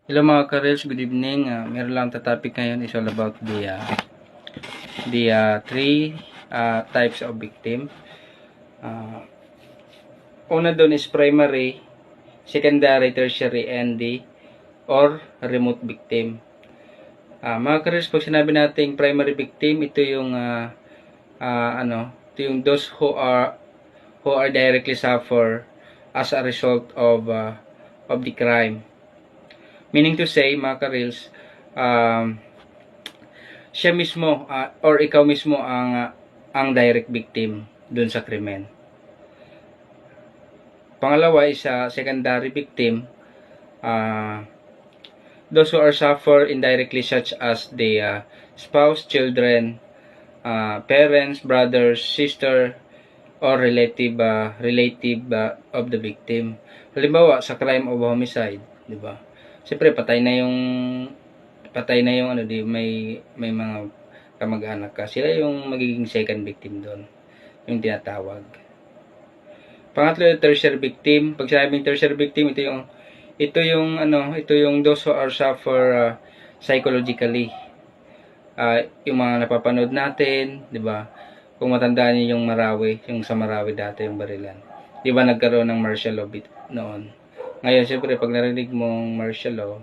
Hello mga ka-Reels, good evening. Meron lang topic ngayon is all about the three types of victim. Una doon is primary, secondary, tertiary, and or remote victim. Mga ka-Reels, pag sinabi nating primary victim, ito yung ito yung those who are directly suffer as a result of the crime. Meaning to say, mga ka-Reels, siya mismo or ikaw mismo ang direct victim dun sa krimen. Pangalawa is secondary victim, those who are suffer indirectly such as the spouse, children, parents, brothers, sister, or relative of the victim. Halimbawa sa crime of homicide, di ba? Siyempre patay na yung may mga kamag-anak ka. Sila yung magiging second victim doon, yung tinatawag. Pangatlo, tertiary victim. Pag sinabing tertiary victim, ito yung those who are suffer psychologically. Yung mga napapanood natin, 'di ba? Kung matandaan niyo yung Marawi, yung sa Marawi dati yung barilan. 'Di ba nagkaroon ng martial law noon? Ngayon, siyempre pag narinig mong martial law,